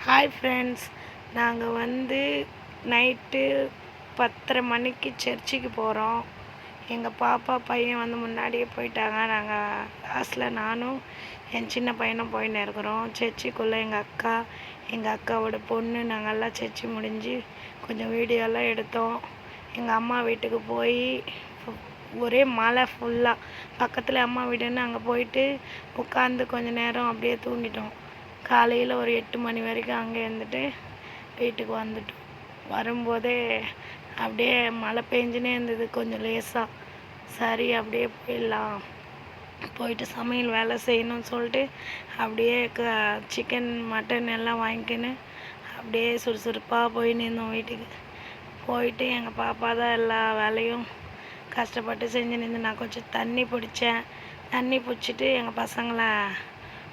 Hi friends, நாங்கள் night 10:30 மணிக்கு சர்ச்சுக்கு போகிறோம். எங்கள் பாப்பா பையன் முன்னாடியே போயிட்டாங்க. நாங்கள் லாஸ்ட்டில் நானும் என் சின்ன பையனும் போயின்னு இருக்கிறோம். சர்ச்சுக்குள்ளே எங்கள் அக்காவோட பொண்ணு நாங்கள்லாம் சர்ச்சு முடிஞ்சு கொஞ்சம் வீடியோலாம் எடுத்தோம். எங்கள் அம்மா வீட்டுக்கு போய் ஒரே மழை ஃபுல்லாக பக்கத்தில் அம்மா வீடுன்னு அங்கே போயிட்டு உட்காந்து கொஞ்சம் நேரம் அப்படியே தூங்கிட்டோம். காலையில் ஒரு 8 மணி வரைக்கும் அங்கே இருந்துட்டு வீட்டுக்கு வந்துட்டோம். வரும்போதே அப்படியே மழை பெஞ்சுனே இருந்தது கொஞ்சம் லேசாக. சரி அப்படியே போயிடலாம், போயிட்டு சமையல் வேலை செய்யணும்னு சொல்லிட்டு அப்படியே சிக்கன் மட்டன் எல்லாம் வாங்கிக்கின்னு அப்படியே சுறுசுறுப்பாக போயின்னு இருந்தோம். வீட்டுக்கு போயிட்டு எங்கள் பாப்பா தான் எல்லா வேலையும் கஷ்டப்பட்டு செஞ்சு நின்று நான் கொஞ்சம் தண்ணி பிடிச்சேன். தண்ணி பிடிச்சிட்டு எங்கள் பசங்களை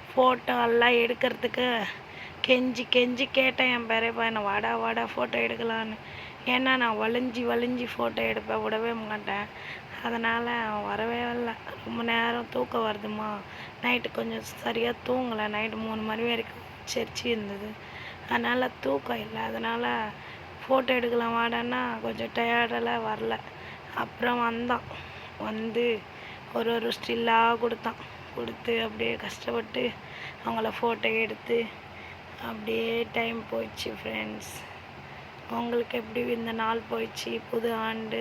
ஃபோட்டோ எல்லாம் எடுக்கிறதுக்கு கெஞ்சி கேட்டேன். என் பெரிய பையனை வாடா ஃபோட்டோ எடுக்கலான்னு. ஏன்னா நான் வளைஞ்சி ஃபோட்டோ எடுப்பேன், விடவே மாட்டேன். அதனால் வரவே இல்லை. ரொம்ப நேரம் தூக்கம் வருதுமா, நைட்டு கொஞ்சம் சரியாக தூங்கலை. நைட்டு 3 மணி வரைக்கும் சர்ச்சு இருந்தது, அதனால் தூக்கம் இல்லை. அதனால் ஃபோட்டோ எடுக்கலாம் வாடான்னா கொஞ்சம் டயர்டெல்லாம் வரல. அப்புறம் வந்து ஒரு ஸ்டில்லாக கொடுத்து அப்படியே கஷ்டப்பட்டு அவங்கள ஃபோட்டோ எடுத்து அப்படியே டைம் போயிடுச்சு. ஃப்ரெண்ட்ஸ், உங்களுக்கு எப்படி இந்த நாள் போயிடுச்சு? புது ஆண்டு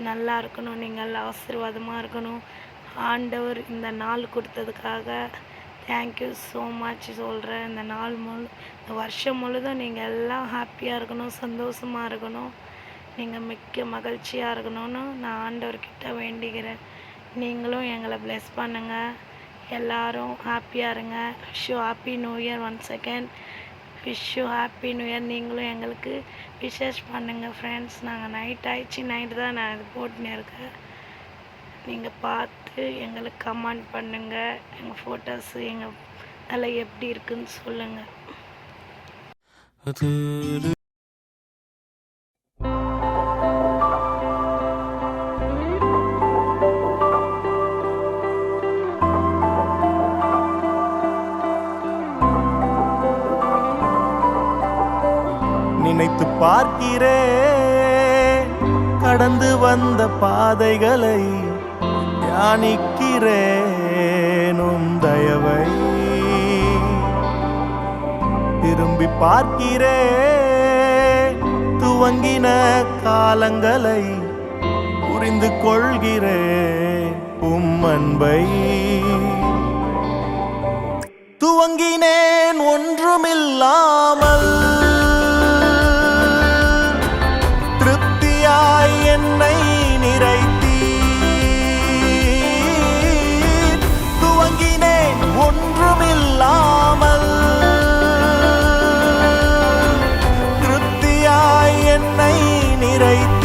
நல்லா இருக்கணும், நீங்கள் ஆசீர்வாதமாக இருக்கணும். ஆண்டவர் இந்த நாள் கொடுத்ததுக்காக தேங்க்யூ ஸோ மச் சொல்கிறேன். இந்த வருஷம் முழுதும் நீங்கள் எல்லாம் ஹாப்பியாக இருக்கணும், சந்தோஷமாக இருக்கணும், நீங்கள் மிக்க மகிழ்ச்சியாக இருக்கணும்னு நான் ஆண்டவர்கிட்ட வேண்டிக்கிறேன். நீங்களும் எங்களை ப்ளெஸ் பண்ணுங்கள். எல்லோரும் ஹாப்பியாக இருங்க. Wish you happy new year. Once again wish you happy new year. நீங்களும் எங்களுக்கு விஷஸ் பண்ணுங்கள் ஃப்ரெண்ட்ஸ். நாங்கள் நைட்டு தான் நான் இது போட்டுன்னு இருக்கேன். நீங்கள் பார்த்து எங்களுக்கு கமெண்ட் பண்ணுங்கள். எங்கள் ஃபோட்டோஸு எங்கள் நல்லா எப்படி இருக்குன்னு சொல்லுங்கள். நினைத்து பார்க்கிறேன் கடந்து வந்த பாதைகளை, தியானிக்கிறேனும் தயவை. திரும்பி பார்க்கிறேன் துவங்கின காலங்களை, புரிந்து கொள்கிறேன் அன்பை. துவங்கினேன் ஒன்றுமில்லாமல், திருப்தியாய் என்னை நிறைத்தீர். துவங்கினேன் ஒன்றுமில்லாமல், திருப்தியாய் என்னை நிறைத்தீர்.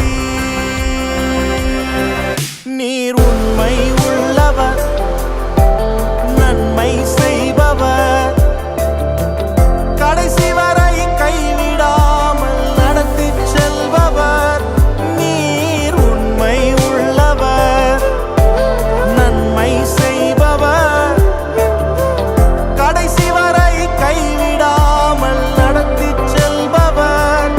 நீர் உண்மை உள்ளவர், நன்மை செய்பவர், கடைசி வரை கைவிடாமல் நடத்தி செல்பவர். நீர் உண்மை உள்ளவர், நன்மை செய்பவர், கடைசி வரை கைவிடாமல் நடத்தி செல்பவர்.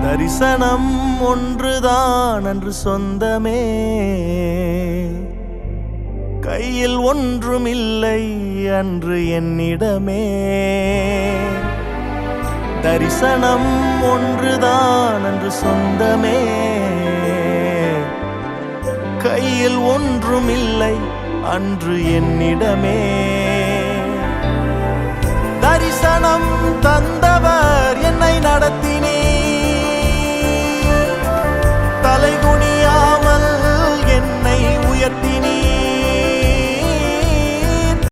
தரிசனம் ஒன்றுதான் அன்று சொந்தமே, கையில் ஒன்றுமில்லை அன்று என்னிடமே. தரிசனம் ஒன்றுதான் அன்று சொந்தமே, கையில் ஒன்றுமில்லை அன்று என்னிடமே. தரிசனம்